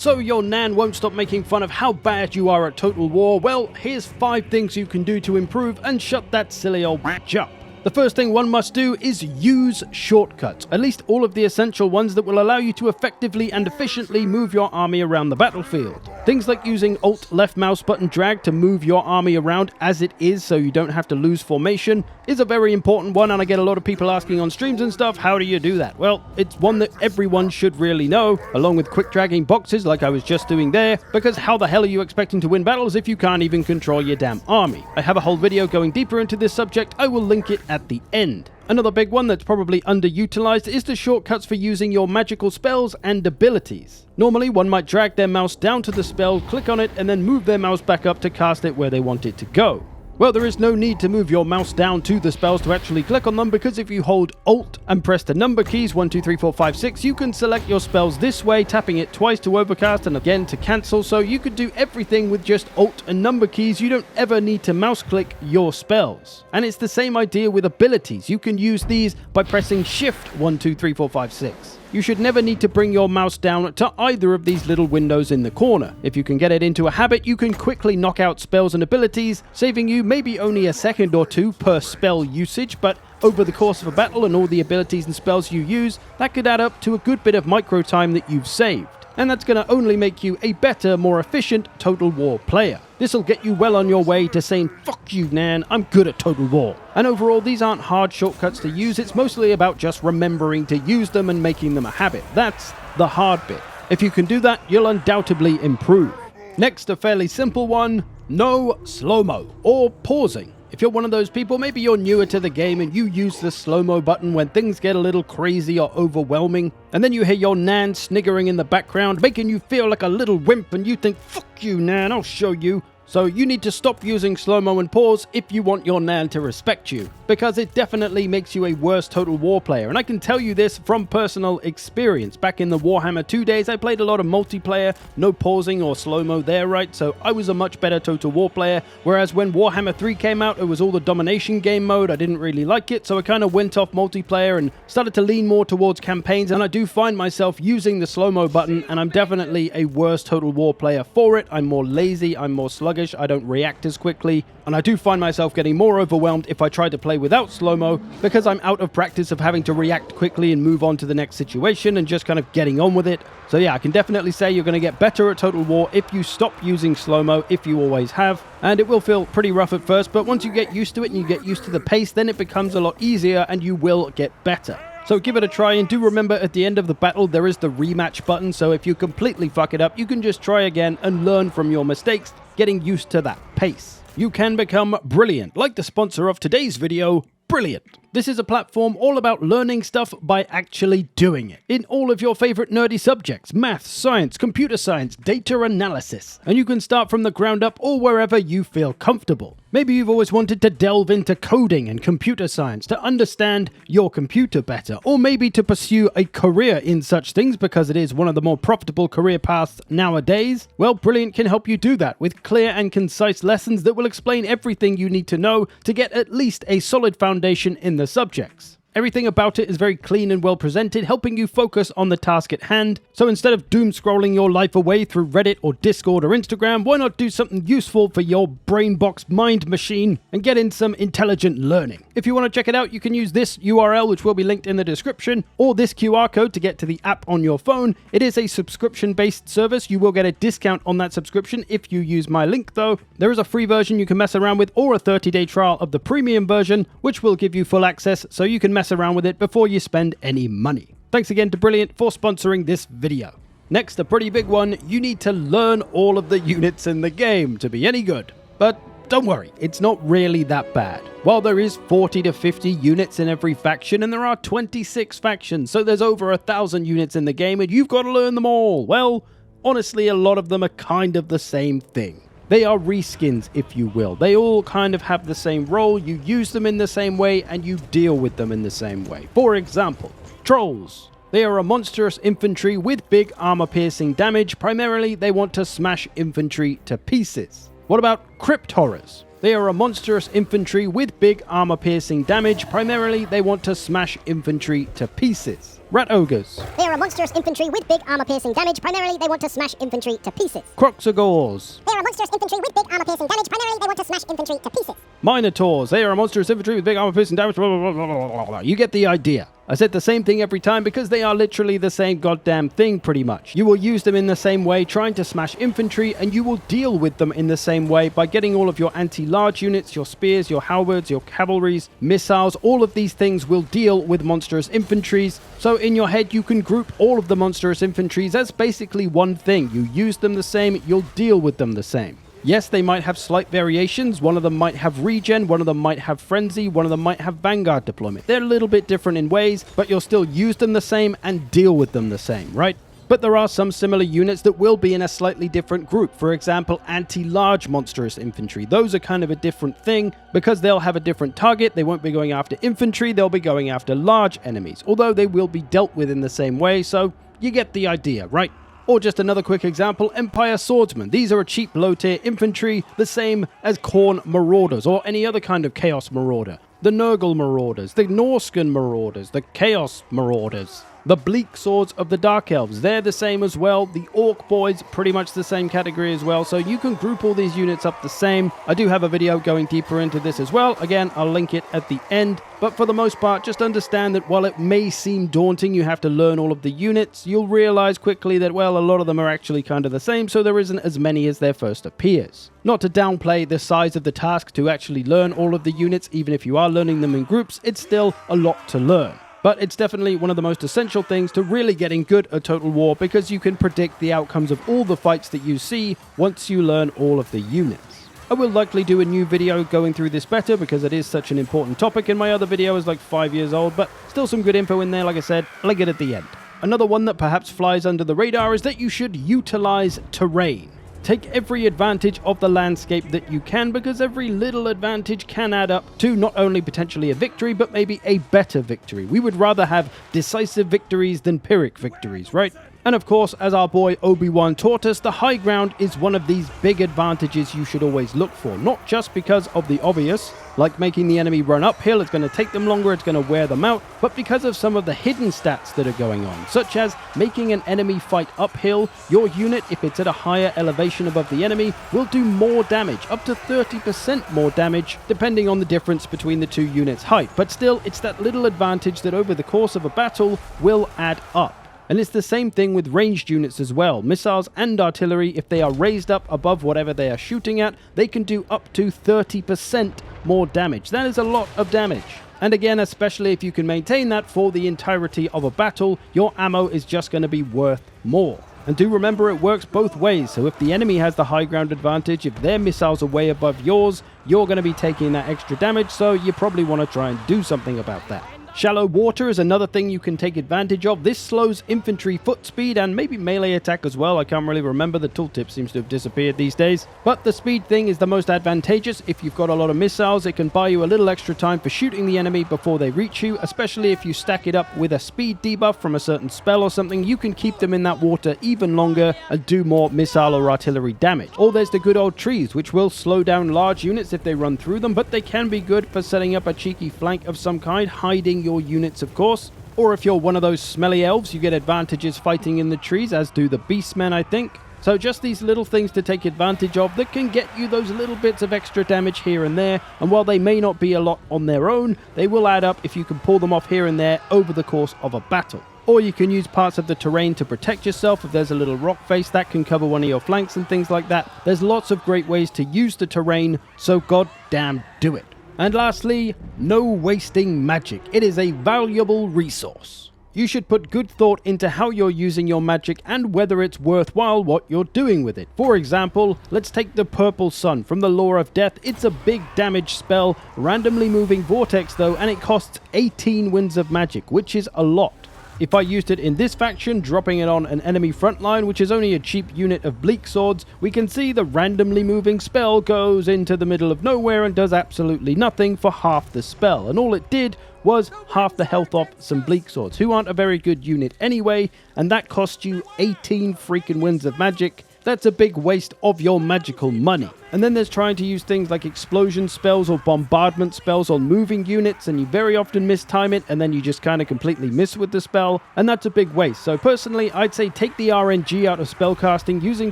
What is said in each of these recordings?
So your nan won't stop making fun of how bad you are at Total War? Well, here's 5 things you can do to improve and shut that silly old bitch up. The first thing one must do is use shortcuts, at least all of the essential ones that will allow you to effectively and efficiently move your army around the battlefield. Things like using Alt left mouse button drag to move your army around as it is so you don't have to lose formation is a very important one, and I get a lot of people asking on streams and stuff, how do you do that? Well, it's one that everyone should really know, along with quick dragging boxes like I was just doing there, because how the hell are you expecting to win battles if you can't even control your damn army? I have a whole video going deeper into this subject, I will link it at the end. Another big one that's probably underutilized is the shortcuts for using your magical spells and abilities. Normally, one might drag their mouse down to the spell, click on it, and then move their mouse back up to cast it where they want it to go. Well, there is no need to move your mouse down to the spells to actually click on them, because if you hold Alt and press the number keys 1, 2, 3, 4, 5, 6, you can select your spells this way, tapping it twice to overcast and again to cancel, so you could do everything with just Alt and number keys. You don't ever need to mouse click your spells. And it's the same idea with abilities. You can use these by pressing Shift 1, 2, 3, 4, 5, 6. You should never need to bring your mouse down to either of these little windows in the corner. If you can get it into a habit, you can quickly knock out spells and abilities, saving you maybe only a second or two per spell usage, but over the course of a battle and all the abilities and spells you use, that could add up to a good bit of micro time that you've saved. And that's going to only make you a better, more efficient Total War player. This'll get you well on your way to saying, fuck you, Nan, I'm good at Total War. And overall, these aren't hard shortcuts to use, it's mostly about just remembering to use them and making them a habit. That's the hard bit. If you can do that, you'll undoubtedly improve. Next, a fairly simple one, no slow-mo, or pausing. If you're one of those people, maybe you're newer to the game and you use the slow-mo button when things get a little crazy or overwhelming, and then you hear your nan sniggering in the background, making you feel like a little wimp, and you think, fuck you, Nan, I'll show you. So you need to stop using slow-mo and pause if you want your nan to respect you, because it definitely makes you a worse Total War player. And I can tell you this from personal experience. Back in the Warhammer 2 days, I played a lot of multiplayer, no pausing or slow-mo there, right? So I was a much better Total War player, whereas when Warhammer 3 came out, it was all the domination game mode. I didn't really like it, so I kind of went off multiplayer and started to lean more towards campaigns, and I do find myself using the slow-mo button, and I'm definitely a worse Total War player for it. I'm more lazy, I'm more sluggish, I don't react as quickly, and I do find myself getting more overwhelmed if I try to play without slow-mo, because I'm out of practice of having to react quickly and move on to the next situation and just kind of getting on with it. So yeah, I can definitely say you're going to get better at Total War if you stop using slow-mo, if you always have, and it will feel pretty rough at first, but once you get used to it and you get used to the pace, then it becomes a lot easier and you will get better. So give it a try, and do remember at the end of the battle there is the rematch button, so if you completely fuck it up, you can just try again and learn from your mistakes, getting used to that pace. You can become brilliant, like the sponsor of today's video, Brilliant. This is a platform all about learning stuff by actually doing it, in all of your favorite nerdy subjects: math, science, computer science, data analysis. And you can start from the ground up or wherever you feel comfortable. Maybe you've always wanted to delve into coding and computer science to understand your computer better, or maybe to pursue a career in such things because it is one of the more profitable career paths nowadays. Well, Brilliant can help you do that with clear and concise lessons that will explain everything you need to know to get at least a solid foundation in the subjects. Everything about it is very clean and well presented, helping you focus on the task at hand. So instead of doom scrolling your life away through Reddit or Discord or Instagram, why not do something useful for your brain box mind machine and get in some intelligent learning? If you want to check it out, you can use this URL, which will be linked in the description, or this QR code to get to the app on your phone. It is a subscription-based service. You will get a discount on that subscription if you use my link, though. There is a free version you can mess around with, or a 30-day trial of the premium version, which will give you full access so you can mess around with it before you spend any money. Thanks again to Brilliant for sponsoring this video. Next, a pretty big one: you need to learn all of the units in the game to be any good. But don't worry, it's not really that bad. While there is 40 to 50 units in every faction, and there are 26 factions, so there's over 1,000 units in the game, and you've got to learn them all. Well, honestly, a lot of them are kind of the same thing. They are reskins, if you will. They all kind of have the same role, you use them in the same way, and you deal with them in the same way. For example, Trolls. They are a monstrous infantry with big armor-piercing damage. Primarily, they want to smash infantry to pieces. What about Crypt Horrors? They are a monstrous infantry with big armor-piercing damage. Primarily, they want to smash infantry to pieces. Rat Ogres. They are a monstrous infantry with big armor-piercing damage. Primarily, they want to smash infantry to pieces. Croxagores. They are a monstrous infantry with big armor-piercing damage. Primarily, they want to smash infantry to pieces. Minotaurs. They are a monstrous infantry with big armor-piercing damage. Blah, blah, blah, blah, blah, blah. You get the idea. I said the same thing every time because they are literally the same goddamn thing pretty much. You will use them in the same way trying to smash infantry, and you will deal with them in the same way by getting all of your anti-large units, your spears, your halberds, your cavalries, missiles. All of these things will deal with monstrous infantries. So in your head you can group all of the monstrous infantries as basically one thing. You use them the same, you'll deal with them the same. Yes, they might have slight variations. One of them might have regen, one of them might have frenzy, one of them might have vanguard deployment. They're a little bit different in ways, but you'll still use them the same and deal with them the same, right? But there are some similar units that will be in a slightly different group. For example, anti-large monstrous infantry. Those are kind of a different thing because they'll have a different target. They won't be going after infantry, they'll be going after large enemies. Although they will be dealt with in the same way, so you get the idea, right? Or just another quick example, Empire Swordsmen. These are a cheap low-tier infantry, the same as Khorne Marauders, or any other kind of Chaos Marauder. The Nurgle Marauders, the Norscan Marauders, the Chaos Marauders. The Bleak Swords of the Dark Elves, they're the same as well. The Orc Boys, pretty much the same category as well. So you can group all these units up the same. I do have a video going deeper into this as well. Again, I'll link it at the end. But for the most part, just understand that while it may seem daunting, you have to learn all of the units, you'll realize quickly that, well, a lot of them are actually kind of the same, so there isn't as many as there first appears. Not to downplay the size of the task to actually learn all of the units, even if you are learning them in groups, it's still a lot to learn. But it's definitely one of the most essential things to really getting good at Total War because you can predict the outcomes of all the fights that you see once you learn all of the units. I will likely do a new video going through this better because it is such an important topic, and my other video is like 5 years old, but still some good info in there. Like I said, I'll link it at the end. Another one that perhaps flies under the radar is that you should utilize terrain. Take every advantage of the landscape that you can, because every little advantage can add up to not only potentially a victory, but maybe a better victory. We would rather have decisive victories than Pyrrhic victories, right? And of course, as our boy Obi-Wan taught us, the high ground is one of these big advantages you should always look for. Not just because of the obvious, like making the enemy run uphill, it's going to take them longer, it's going to wear them out, but because of some of the hidden stats that are going on, such as making an enemy fight uphill. Your unit, if it's at a higher elevation above the enemy, will do more damage, up to 30% more damage, depending on the difference between the two units' height. But still, it's that little advantage that over the course of a battle will add up. And it's the same thing with ranged units as well. Missiles and artillery, if they are raised up above whatever they are shooting at, they can do up to 30% more damage. That is a lot of damage. And again, especially if you can maintain that for the entirety of a battle, your ammo is just going to be worth more. And do remember, it works both ways. So if the enemy has the high ground advantage, if their missiles are way above yours, you're going to be taking that extra damage, so you probably want to try and do something about that. Shallow water is another thing you can take advantage of. This slows infantry foot speed and maybe melee attack as well. I can't really remember. The tooltip seems to have disappeared these days. But the speed thing is the most advantageous. If you've got a lot of missiles, it can buy you a little extra time for shooting the enemy before they reach you, especially if you stack it up with a speed debuff from a certain spell or something. You can keep them in that water even longer and do more missile or artillery damage. Or there's the good old trees, which will slow down large units if they run through them, but they can be good for setting up a cheeky flank of some kind, hiding your units, of course. Or if you're one of those smelly elves, you get advantages fighting in the trees, as do the beastmen, I think. So just these little things to take advantage of that can get you those little bits of extra damage here and there, and while they may not be a lot on their own, they will add up if you can pull them off here and there over the course of a battle. Or you can use parts of the terrain to protect yourself. If there's a little rock face, that can cover one of your flanks and things like that. There's lots of great ways to use the terrain, so goddamn do it. And lastly, no wasting magic. It is a valuable resource. You should put good thought into how you're using your magic and whether it's worthwhile what you're doing with it. For example, let's take the Purple Sun from the Lore of Death. It's a big damage spell, randomly moving vortex though, and it costs 18 winds of magic, which is a lot. If I used it in this faction, dropping it on an enemy front line, which is only a cheap unit of bleak swords, we can see the randomly moving spell goes into the middle of nowhere and does absolutely nothing for half the spell. And all it did was half the health off some bleak swords, who aren't a very good unit anyway, and that cost you 18 freaking winds of magic. That's a big waste of your magical money. And then there's trying to use things like explosion spells or bombardment spells on moving units, and you very often mistime it, and then you just kind of completely miss with the spell, and that's a big waste. So personally, I'd say take the RNG out of spellcasting, using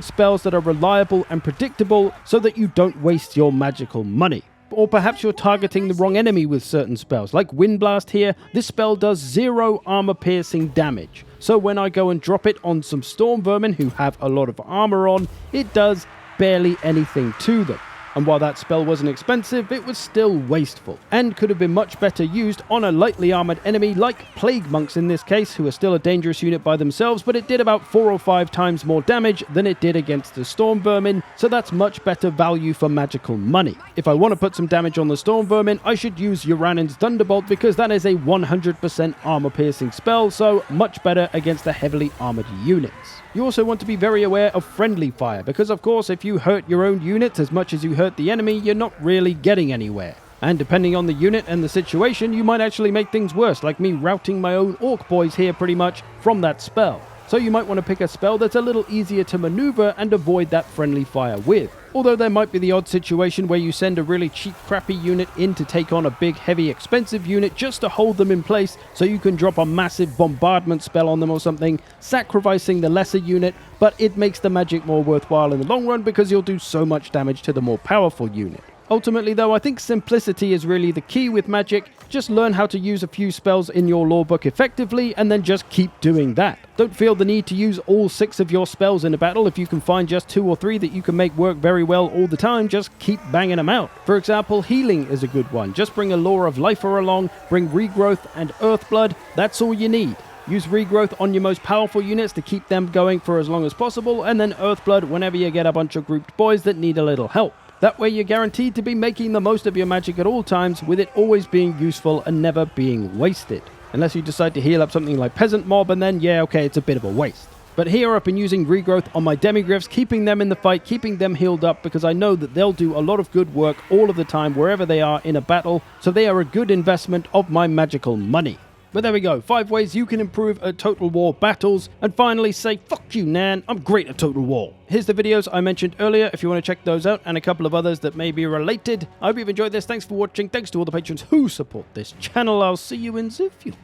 spells that are reliable and predictable so that you don't waste your magical money. Or perhaps you're targeting the wrong enemy with certain spells. Like Wind Blast here, this spell does 0 armor piercing damage. So when I go and drop it on some Storm Vermin who have a lot of armor on, it does barely anything to them. And while that spell wasn't expensive, it was still wasteful, and could have been much better used on a lightly armored enemy like Plague Monks in this case, who are still a dangerous unit by themselves, but it did about 4 or 5 times more damage than it did against the Storm Vermin, so that's much better value for magical money. If I want to put some damage on the Storm Vermin, I should use Uranin's Thunderbolt, because that is a 100% armor piercing spell, so much better against the heavily armored units. You also want to be very aware of friendly fire, because of course if you hurt your own units as much as you hurt the enemy, you're not really getting anywhere. And depending on the unit and the situation, you might actually make things worse, like me routing my own Orc boys here pretty much from that spell. So you might want to pick a spell that's a little easier to maneuver and avoid that friendly fire with. Although there might be the odd situation where you send a really cheap crappy unit in to take on a big heavy expensive unit just to hold them in place so you can drop a massive bombardment spell on them or something, sacrificing the lesser unit, but it makes the magic more worthwhile in the long run because you'll do so much damage to the more powerful unit. Ultimately though, I think simplicity is really the key with magic. Just learn how to use a few spells in your lore book effectively and then just keep doing that. Don't feel the need to use all 6 of your spells in a battle. If you can find just 2 or 3 that you can make work very well all the time, just keep banging them out. For example, healing is a good one. Just bring a Lore of Lifer along, bring Regrowth and Earthblood, that's all you need. Use Regrowth on your most powerful units to keep them going for as long as possible, and then Earthblood whenever you get a bunch of grouped boys that need a little help. That way you're guaranteed to be making the most of your magic at all times, with it always being useful and never being wasted. Unless you decide to heal up something like Peasant Mob, and then yeah, okay, it's a bit of a waste. But here I've been using Regrowth on my Demigryphs, keeping them in the fight, keeping them healed up, because I know that they'll do a lot of good work all of the time wherever they are in a battle, so they are a good investment of my magical money. But there we go, 5 ways you can improve at Total War battles, and finally say, fuck you Nan, I'm great at Total War. Here's the videos I mentioned earlier if you want to check those out, and a couple of others that may be related. I hope you've enjoyed this, thanks for watching, thanks to all the patrons who support this channel, I'll see you in the future.